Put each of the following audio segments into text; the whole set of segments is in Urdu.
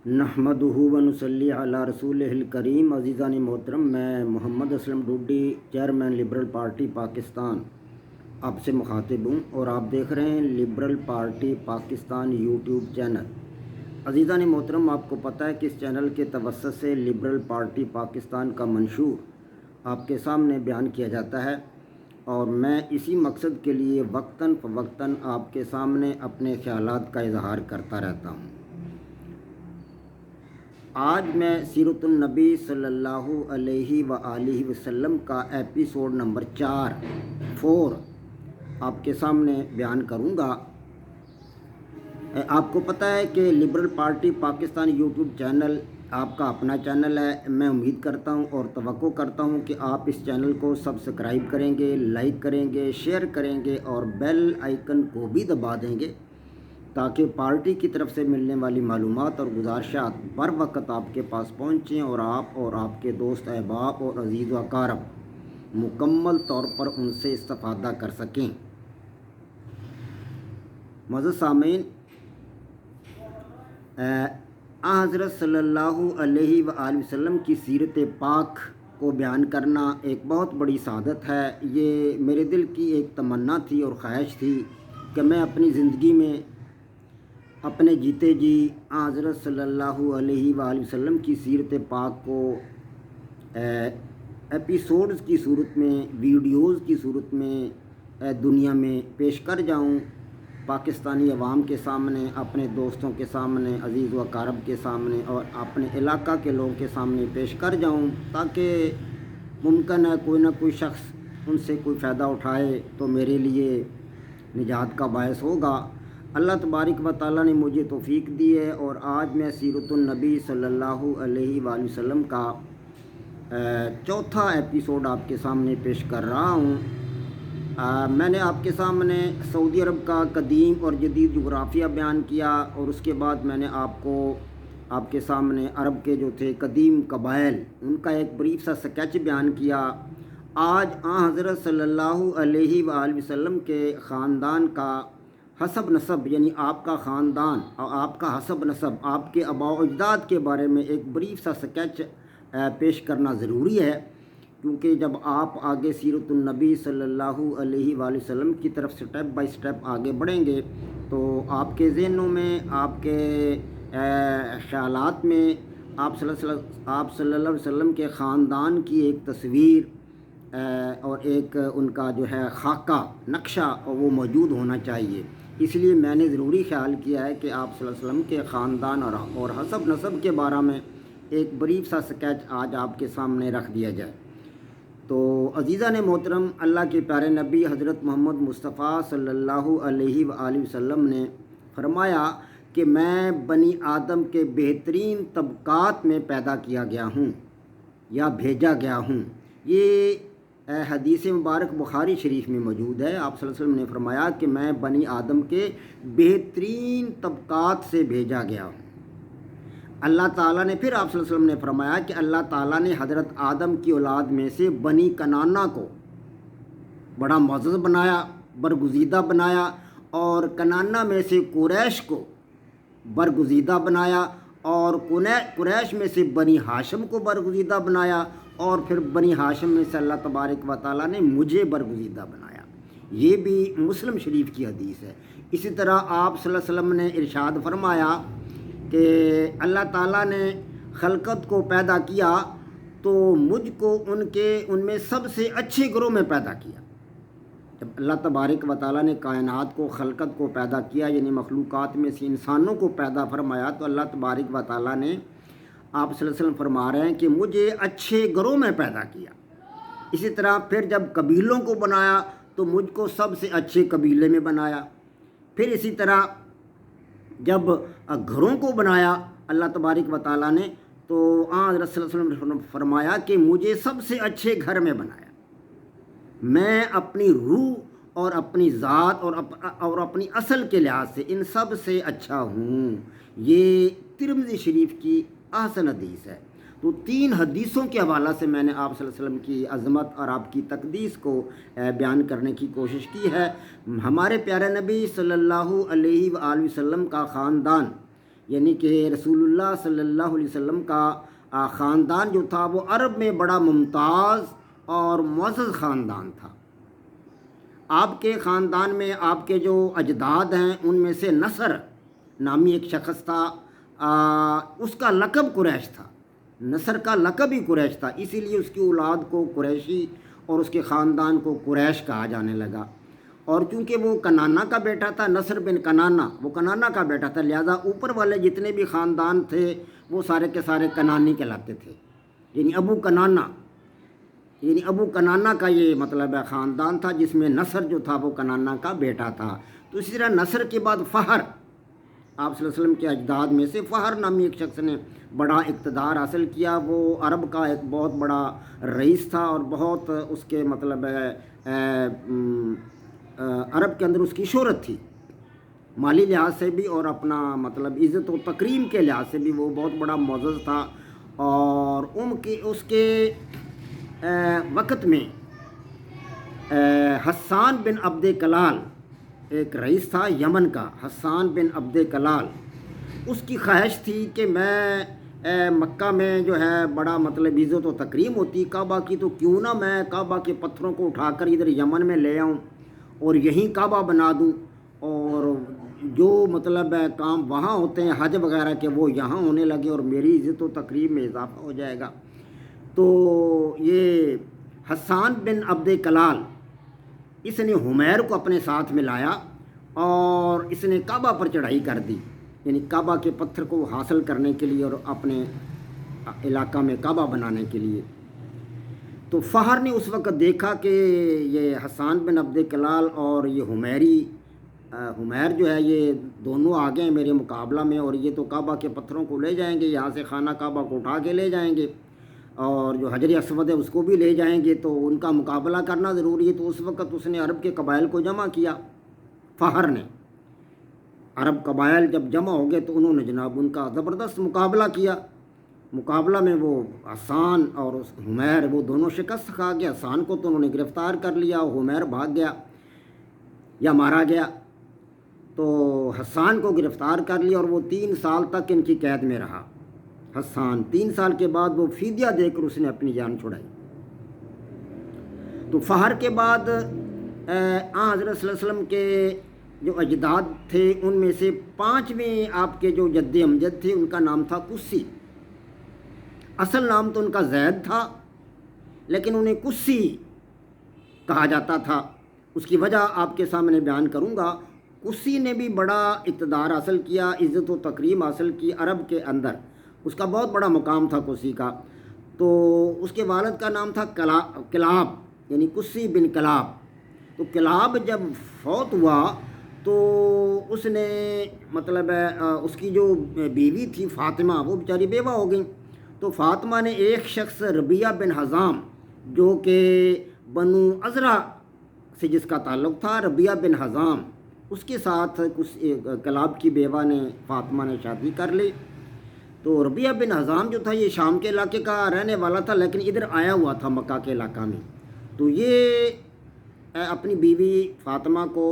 نحمدہ و نصلی علی رسولہ کریم۔ عزیزان محترم، میں Mohammad Aslam Dodi, chairman Liberal Party Pakistan, آپ سے مخاطب ہوں اور آپ دیکھ رہے ہیں Liberal Party Pakistan YouTube channel. عزیزان محترم، آپ کو پتہ ہے کہ اس چینل کے توسط سے لبرل پارٹی پاکستان کا منشور آپ کے سامنے بیان کیا جاتا ہے، اور میں اسی مقصد کے لیے وقتاً فوقتاً آپ کے سامنے اپنے خیالات کا اظہار کرتا رہتا ہوں۔ آج میں سیرت النبی صلی اللہ علیہ وآلہ وسلم کا ایپیسوڈ نمبر 4 آپ کے سامنے بیان کروں گا۔ آپ کو پتہ ہے کہ liberal Party Pakistan YouTube channel آپ کا اپنا چینل ہے۔ میں امید کرتا ہوں اور توقع کرتا ہوں کہ آپ اس چینل کو سبسکرائب کریں گے، لائک کریں گے، شیئر کریں گے اور بیل آئیکن کو بھی دبا دیں گے، تاکہ پارٹی کی طرف سے ملنے والی معلومات اور گزارشات بر وقت آپ کے پاس پہنچیں اور آپ کے دوست احباب اور عزیز و اقارب مکمل طور پر ان سے استفادہ کر سکیں۔ معزز سامعین، حضرت صلی اللہ علیہ وآلہ وسلم کی سیرت پاک کو بیان کرنا ایک بہت بڑی سعادت ہے۔ یہ میرے دل کی ایک تمنا تھی اور خواہش تھی کہ میں اپنی زندگی میں اپنے جیتے جی حضرت صلی اللہ علیہ وآلہ وسلم کی سیرت پاک کو ایپیسوڈز کی صورت میں، ویڈیوز کی صورت میں دنیا میں پیش کر جاؤں، پاکستانی عوام کے سامنے، اپنے دوستوں کے سامنے، عزیز و اقارب کے سامنے اور اپنے علاقہ کے لوگوں کے سامنے پیش کر جاؤں، تاکہ ممکن ہے کوئی نہ کوئی شخص ان سے کوئی فائدہ اٹھائے تو میرے لیے نجات کا باعث ہوگا۔ اللہ تبارک و تعالیٰ نے مجھے توفیق دی ہے، اور آج میں سیرت النبی صلی اللہ علیہ وآلہ وسلم کا چوتھا ایپیسوڈ آپ کے سامنے پیش کر رہا ہوں۔ میں نے آپ کے سامنے سعودی عرب کا قدیم اور جدید جغرافیہ بیان کیا، اور اس کے بعد میں نے آپ کے سامنے عرب کے جو تھے قدیم قبائل، ان کا ایک بریف سا سکیچ بیان کیا۔ آج حضرت صلی اللہ علیہ وآلہ وسلم کے خاندان کا حسب نسب، یعنی آپ کا خاندان اور آپ کا حسب نسب، آپ کے آباء و اجداد کے بارے میں ایک بریف سا سکیچ پیش کرنا ضروری ہے، کیونکہ جب آپ آگے سیرت النبی صلی اللہ علیہ وآلہ وسلم کی طرف سٹیپ بائی سٹیپ آگے بڑھیں گے تو آپ کے ذہنوں میں، آپ کے خیالات میں آپ صلی اللہ علیہ وسلم کے خاندان کی ایک تصویر اور ایک ان کا جو ہے خاکہ، نقشہ وہ موجود ہونا چاہیے۔ اس لیے میں نے ضروری خیال کیا ہے کہ آپ صلی اللہ علیہ وسلم کے خاندان اور حسب نسب کے بارے میں ایک بریف سا سکیچ آج آپ کے سامنے رکھ دیا جائے۔ تو عزیزان محترم، اللہ کے پیارے نبی حضرت محمد مصطفیٰ صلی اللہ علیہ وآلہ وسلم نے فرمایا کہ میں بنی آدم کے بہترین طبقات میں پیدا کیا گیا ہوں یا بھیجا گیا ہوں۔ یہ حدیث مبارک بخاری شریف میں موجود ہے۔ آپ صلی اللہ علیہ وسلم نے فرمایا کہ میں بنی آدم کے بہترین طبقات سے بھیجا گیا ہوں۔ اللہ تعالیٰ نے پھر آپ صلی اللہ علیہ وسلم نے فرمایا کہ اللہ تعالیٰ نے حضرت آدم کی اولاد میں سے بنی کنانہ کو بڑا معزز بنایا، برگزیدہ بنایا، اور کنانہ میں سے قریش کو برگزیدہ بنایا، اور قریش میں سے بنی ہاشم کو برگزیدہ بنایا، اور پھر بنی ہاشم میں سے اللہ تبارک و تعالیٰ نے مجھے برگزیدہ بنایا۔ یہ بھی مسلم شریف کی حدیث ہے۔ اسی طرح آپ صلی اللہ علیہ وسلم نے ارشاد فرمایا کہ اللہ تعالیٰ نے خلقت کو پیدا کیا تو مجھ کو ان میں سب سے اچھے گروہ میں پیدا کیا۔ جب اللہ تبارک و تعالیٰ نے کائنات کو، خلقت کو پیدا کیا، یعنی مخلوقات میں سے انسانوں کو پیدا فرمایا، تو اللہ تبارک و تعالیٰ نے، آپ صلی اللہ علیہ وسلم فرما رہے ہیں کہ مجھے اچھے گروہ میں پیدا کیا۔ اسی طرح پھر جب قبیلوں کو بنایا تو مجھ کو سب سے اچھے قبیلے میں بنایا۔ پھر اسی طرح جب گھروں کو بنایا اللہ تبارک و تعالیٰ نے، تو حضرت صلی اللہ علیہ وسلم نے فرمایا کہ مجھے سب سے اچھے گھر میں بنایا۔ میں اپنی روح اور اپنی ذات اور اپنی اصل کے لحاظ سے ان سب سے اچھا ہوں۔ یہ ترمذی شریف کی احسن حدیث ہے۔ تو 3 حدیثوں کے حوالہ سے میں نے آپ صلی اللہ علیہ وسلم کی عظمت اور آپ کی تقدیس کو بیان کرنے کی کوشش کی ہے۔ ہمارے پیارے نبی صلی اللہ علیہ وآلہ وسلم کا خاندان یعنی کہ رسول اللہ صلی اللہ علیہ وسلم کا خاندان جو تھا وہ عرب میں بڑا ممتاز اور معزز خاندان تھا۔ آپ کے خاندان میں آپ کے جو اجداد ہیں ان میں سے نصر نامی ایک شخص تھا، اس کا لقب قریش تھا، نصر کا لقب ہی قریش تھا، اسی لیے اس کی اولاد کو قریشی اور اس کے خاندان کو قریش کہا جانے لگا۔ اور چونکہ وہ کنانا کا بیٹا تھا، نصر بن کنانا، وہ کنانا کا بیٹا تھا، لہذا اوپر والے جتنے بھی خاندان تھے وہ سارے کے سارے کنانی کہلاتے تھے، یعنی ابو کنانا، یعنی ابو کنانا کا یہ مطلب ہے خاندان تھا، جس میں نصر جو تھا وہ کنانا کا بیٹا تھا۔ تو اسی طرح نصر کے بعد فہر، آپ صلی اللہ علیہ وسلم کے اجداد میں سے فہر نامی ایک شخص نے بڑا اقتدار حاصل کیا۔ وہ عرب کا ایک بہت بڑا رئیس تھا اور بہت اس کے مطلب ہے عرب کے اندر اس کی شہرت تھی، مالی لحاظ سے بھی اور اپنا مطلب عزت و تکریم کے لحاظ سے بھی وہ بہت بڑا معزز تھا۔ اور اس کے وقت میں حسان بن عبد کلال ایک رئیس تھا یمن کا، حسان بن عبد کلال، اس کی خواہش تھی کہ میں مکہ میں جو ہے بڑا مطلب عزت و تکریم ہوتی کعبہ کی، تو کیوں نہ میں کعبہ کے پتھروں کو اٹھا کر ادھر یمن میں لے آؤں اور یہیں کعبہ بنا دوں، اور جو مطلب کام وہاں ہوتے ہیں حج وغیرہ کے وہ یہاں ہونے لگے اور میری عزت و تکریم میں اضافہ ہو جائے گا۔ تو یہ حسان بن عبد کلال، اس نے حمیر کو اپنے ساتھ میں لایا اور اس نے کعبہ پر چڑھائی کر دی، یعنی کعبہ کے پتھر کو حاصل کرنے کے لیے اور اپنے علاقہ میں کعبہ بنانے کے لیے۔ تو فہر نے اس وقت دیکھا کہ یہ حسان بن عبد کلال اور یہ حمیر جو ہے یہ دونوں آگے ہیں میرے مقابلہ میں، اور یہ تو کعبہ کے پتھروں کو لے جائیں گے، یہاں سے خانہ کعبہ کو اٹھا کے لے جائیں گے اور جو حجر اسود ہے اس کو بھی لے جائیں گے، تو ان کا مقابلہ کرنا ضروری ہے۔ تو اس وقت اس نے عرب کے قبائل کو جمع کیا، فہر نے عرب قبائل جب جمع ہو گئے تو انہوں نے جناب ان کا زبردست مقابلہ کیا۔ مقابلہ میں وہ حسان اور حمیر وہ دونوں شکست کھا گیا، حسان کو تو انہوں نے گرفتار کر لیا، حمیر بھاگ گیا یا مارا گیا۔ تو حسان کو گرفتار کر لیا اور وہ 3 سال تک ان کی قید میں رہا۔ حسان 3 سال کے بعد وہ فدیہ دے کر اس نے اپنی جان چھڑائی۔ تو فہر کے بعد حضرت صلی اللہ علیہ وسلم کے جو اجداد تھے ان میں سے 5ویں آپ کے جو جد امجد تھے ان کا نام تھا قسی۔ اصل نام تو ان کا زید تھا لیکن انہیں قسی کہا جاتا تھا، اس کی وجہ آپ کے سامنے بیان کروں گا۔ قسی نے بھی بڑا اقتدار حاصل کیا، عزت و تکریم حاصل کی عرب کے اندر، اس کا بہت بڑا مقام تھا قسی کا۔ تو اس کے والد کا نام تھا کلاب، یعنی قسی بن کلاب۔ تو کلاب جب فوت ہوا تو اس نے مطلب اس کی جو بیوی تھی فاطمہ وہ بیچاری بیوہ ہو گئی۔ تو فاطمہ نے ایک شخص ربیہ بن حزام جو کہ بنو عذرا سے جس کا تعلق تھا، ربیہ بن حزام، اس کے ساتھ کلاب کی بیوہ نے فاطمہ نے شادی کر لی۔ تو ربیہ بن حزام جو تھا یہ شام کے علاقے کا رہنے والا تھا لیکن ادھر آیا ہوا تھا مکہ کے علاقہ میں۔ تو یہ اپنی بیوی فاطمہ کو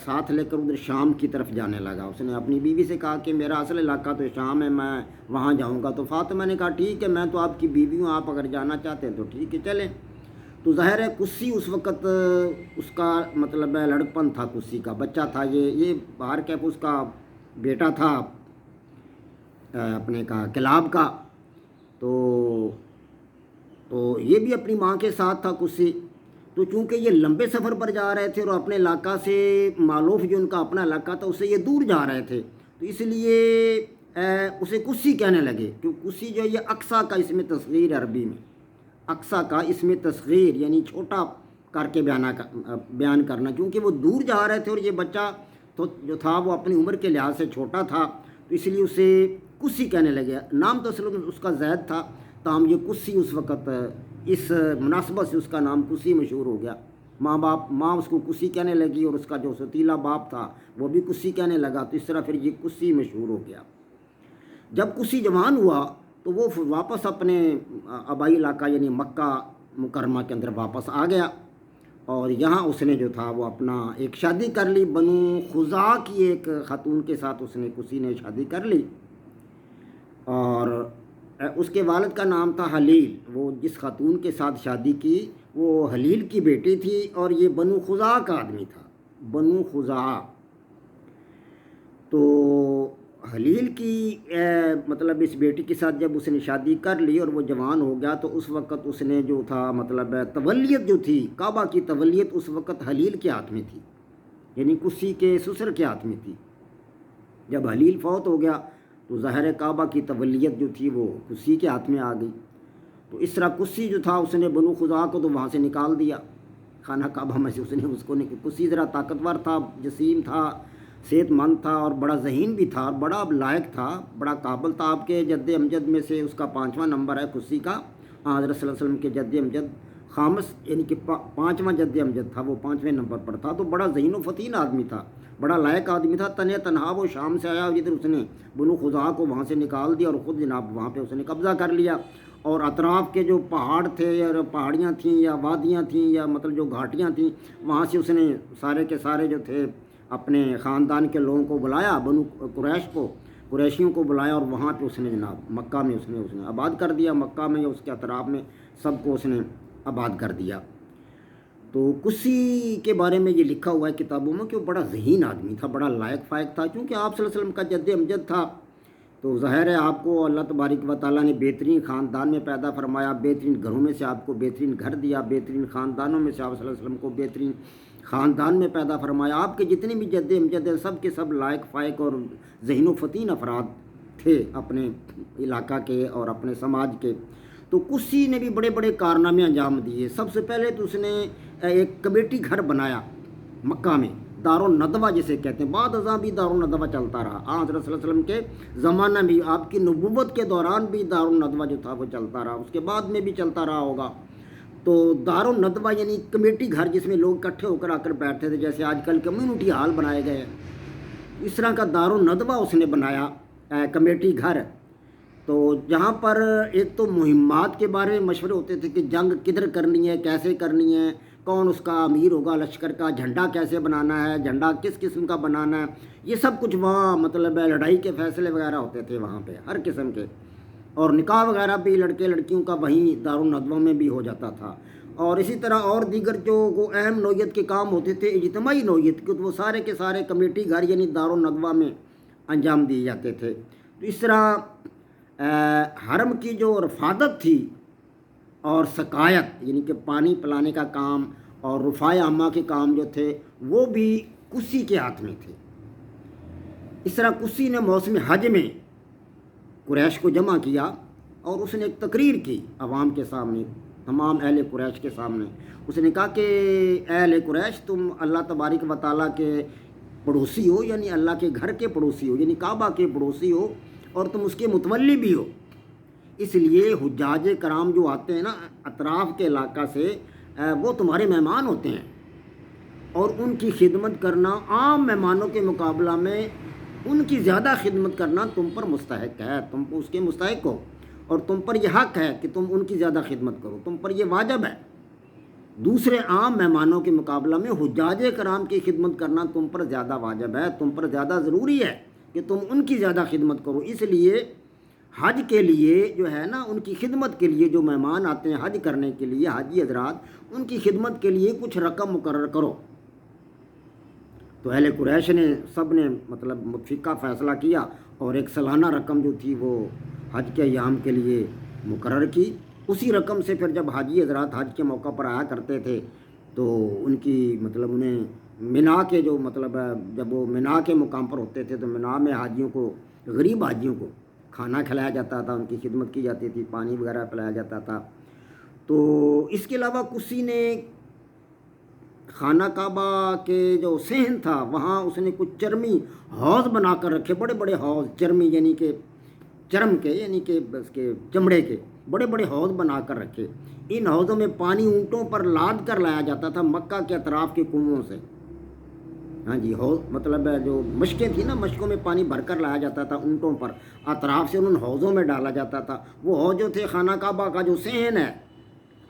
ساتھ لے کر ادھر شام کی طرف جانے لگا۔ اس نے اپنی بیوی سے کہا کہ میرا اصل علاقہ تو شام ہے، میں وہاں جاؤں گا۔ تو فاطمہ نے کہا ٹھیک ہے، میں تو آپ کی بیوی ہوں، آپ اگر جانا چاہتے ہیں تو ٹھیک ہے چلیں۔ تو ظاہر ہے قسی اس وقت اس کا مطلب ہے لڑکپن تھا، قسی کا بچہ تھا، یہ باہر کیف اس کا بیٹا تھا اپنے کا کلاب کا۔ تو یہ بھی اپنی ماں کے ساتھ تھا قسی۔ تو چونکہ یہ لمبے سفر پر جا رہے تھے اور اپنے علاقہ سے مالوف جو ان کا اپنا علاقہ تھا اس سے یہ دور جا رہے تھے، تو اس لیے اسے قسی کہنے لگے، کیونکہ قسی جو ہے یہ اقصیٰ کا اسم تصغیر عربی میں، اقصیٰ کا اسم تصغیر یعنی چھوٹا کر کے بیان کرنا، کیونکہ وہ دور جا رہے تھے اور یہ بچہ تو جو تھا وہ اپنی عمر کے لحاظ سے چھوٹا تھا، تو اس لیے اسے قسی کہنے لگے۔ نام تو اصل اس کا زید تھا، تاہم یہ قسی اس وقت اس مناسبت سے اس کا نام قسی مشہور ہو گیا۔ ماں اس کو قسی کہنے لگی اور اس کا جو ستیلا باپ تھا وہ بھی قسی کہنے لگا، تو اس طرح پھر یہ قسی مشہور ہو گیا۔ جب قسی جوان ہوا تو وہ واپس اپنے آبائی علاقہ یعنی مکہ مکرمہ کے اندر واپس آ گیا، اور یہاں اس نے جو تھا وہ اپنا ایک شادی کر لی، بنو خزاع کی ایک خاتون کے ساتھ اس نے قسی نے شادی کر لی۔ اور اس کے والد کا نام تھا حلیل، وہ جس خاتون کے ساتھ شادی کی وہ حلیل کی بیٹی تھی، اور یہ بنو خزاعہ کا آدمی تھا، بنو خزاعہ۔ تو حلیل کی مطلب اس بیٹی کے ساتھ جب اس نے شادی کر لی اور وہ جوان ہو گیا، تو اس وقت اس نے جو تھا مطلب تولیت جو تھی، کعبہ کی تولیت اس وقت حلیل کے ہاتھ میں تھی، یعنی کسی کے سسر کے ہاتھ میں تھی۔ جب حلیل فوت ہو گیا تو ظاہر کعبہ کی تولیت جو تھی وہ کسی کے ہاتھ میں آ گئی۔ تو اس طرح کسی جو تھا اس نے بنو خزاعہ کو تو وہاں سے نکال دیا، خانہ کعبہ میں سے اس نے اس کو کسی ذرا طاقتور تھا، جسیم تھا، صحت مند تھا، اور بڑا ذہین بھی تھا، بڑا لائق تھا، بڑا قابل تھا۔ آپ کے جد امجد میں سے اس کا 5واں نمبر ہے کسی کا، حضرت صلی اللہ علیہ وسلم کے جد امجد خامس، یعنی کہ 5واں جد امجد تھا، وہ 5ویں نمبر پر تھا۔ تو بڑا ذہین و فتین آدمی تھا، بڑا لائق آدمی تھا۔ تنہا وہ شام سے آیا، ادھر اس نے بنو خزاعہ کو وہاں سے نکال دیا اور خود جناب وہاں پہ اس نے قبضہ کر لیا، اور اطراف کے جو پہاڑ تھے یا پہاڑیاں تھیں یا وادیاں تھیں یا مطلب جو گھاٹیاں تھیں، وہاں سے اس نے سارے کے سارے جو تھے اپنے خاندان کے لوگوں کو بلایا، بنو قریشیوں کو بلایا، اور وہاں پہ اس نے جناب مکہ میں اس نے آباد کر دیا، مکہ میں یا اس کے اطراف میں سب کو اس نے آباد کر دیا۔ تو کسی کے بارے میں یہ لکھا ہوا ہے کتابوں میں کہ وہ بڑا ذہین آدمی تھا، بڑا لائق فائق تھا، چونکہ آپ صلی اللہ علیہ وسلم کا جد امجد تھا، تو ظاہر ہے آپ کو اللہ تبارک و تعالیٰ نے بہترین خاندان میں پیدا فرمایا، بہترین گھروں میں سے آپ کو بہترین گھر دیا، بہترین خاندانوں میں سے آپ صلی اللہ علیہ وسلم کو بہترین خاندان میں پیدا فرمایا۔ آپ کے جتنے بھی جد امجد ہیں سب کے سب لائق فائق اور ذہین و فتین افراد تھے اپنے علاقہ کے اور اپنے سماج کے۔ تو کسی نے بھی بڑے بڑے کارنامے انجام دیے۔ سب سے پہلے تو اس نے ایک کمیٹی گھر بنایا مکہ میں، دار الندوہ جسے کہتے ہیں، بعد ازاں بھی دار الندوہ چلتا رہا، حضرت صلی اللہ علیہ وسلم کے زمانہ بھی، آپ کی نبوت کے دوران بھی دار الندوہ جو تھا وہ چلتا رہا، اس کے بعد میں بھی چلتا رہا ہوگا۔ تو دار الندوہ یعنی کمیٹی گھر جس میں لوگ اکٹھے ہو کر آ کر بیٹھتے تھے، جیسے آج کل کمیونٹی ہال بنائے گئے ہیں، اس طرح کا دار الندوہ اس نے بنایا، کمیٹی گھر۔ تو جہاں پر ایک تو مہمات کے بارے میں مشورے ہوتے تھے کہ جنگ کدھر کرنی ہے، کیسے کرنی ہے، کون اس کا امیر ہوگا لشکر کا، جھنڈا کیسے بنانا ہے، جھنڈا کس قسم کا بنانا ہے، یہ سب کچھ وہاں مطلب لڑائی کے فیصلے وغیرہ ہوتے تھے وہاں پہ ہر قسم کے، اور نکاح وغیرہ بھی لڑکے لڑکیوں کا وہیں دار الندوہ میں بھی ہو جاتا تھا، اور اسی طرح اور دیگر جو وہ اہم نوعیت کے کام ہوتے تھے اجتماعی نوعیت کے، وہ سارے کے سارے کمیٹی گھر یعنی دار الندوہ میں انجام دیے جاتے تھے۔ تو اس طرح حرم کی جو رفادت تھی اور سقایت یعنی کہ پانی پلانے کا کام اور رفاع عامہ کے کام جو تھے وہ بھی کسی کے ہاتھ میں تھے۔ اس طرح کسی نے موسم حج میں قریش کو جمع کیا اور اس نے ایک تقریر کی عوام کے سامنے، تمام اہل قریش کے سامنے۔ اس نے کہا کہ اہل قریش، تم اللہ تبارک و تعالیٰ کے پڑوسی ہو، یعنی اللہ کے گھر کے پڑوسی ہو، یعنی کعبہ کے پڑوسی ہو، اور تم اس کے متولی بھی ہو، اس لیے حجاج کرام جو آتے ہیں نا اطراف کے علاقہ سے، وہ تمہارے مہمان ہوتے ہیں، اور ان کی خدمت کرنا عام مہمانوں کے مقابلہ میں ان کی زیادہ خدمت کرنا تم پر مستحق ہے، تم اس کے مستحق ہو، اور تم پر یہ حق ہے کہ تم ان کی زیادہ خدمت کرو، تم پر یہ واجب ہے۔ دوسرے عام مہمانوں کے مقابلہ میں حجاج کرام کی خدمت کرنا تم پر زیادہ واجب ہے، تم پر زیادہ ضروری ہے کہ تم ان کی زیادہ خدمت کرو۔ اس لیے حج کے لیے جو ہے نا، ان کی خدمت کے لیے جو مہمان آتے ہیں حج کرنے کے لیے، حاجی حضرات، ان کی خدمت کے لیے کچھ رقم مقرر کرو۔ تو اہل قریش نے سب نے مطلب متفقہ فیصلہ کیا اور ایک سالانہ رقم جو تھی وہ حج کے ایام کے لیے مقرر کی۔ اسی رقم سے پھر جب حاجی حضرات حج کے موقع پر آیا کرتے تھے تو ان کی مطلب انہیں منا کے جو مطلب جب وہ منا کے مقام پر ہوتے تھے تو منا میں حاجیوں کو، غریب حاجیوں کو کھانا کھلایا جاتا تھا، ان کی خدمت کی جاتی تھی، پانی وغیرہ پلایا جاتا تھا۔ تو اس کے علاوہ کسی نے خانہ کعبہ کے جو صحن تھا وہاں اس نے کچھ چرمی حوض بنا کر رکھے، بڑے بڑے حوض، چرمی یعنی کہ چرم کے یعنی کہ اس کے چمڑے کے بڑے بڑے حوض بنا کر رکھے۔ ان حوضوں میں پانی اونٹوں پر لاد کر لایا جاتا تھا مکہ کے اطراف کے کنووں سے۔ ہاں جی، حوض مطلب جو مشکیں تھیں نا، مشکوں میں پانی بھر کر لایا جاتا تھا اونٹوں پر، اطراف سے ان حوضوں میں ڈالا جاتا تھا۔ وہ حوض جو تھے خانہ کعبہ کا جو صحن ہے،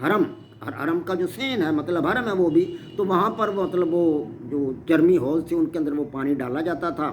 حرم کا جو صحن ہے مطلب حرم ہے وہ بھی، تو وہاں پر مطلب وہ جو چرمی حوض تھے ان کے اندر وہ پانی ڈالا جاتا تھا،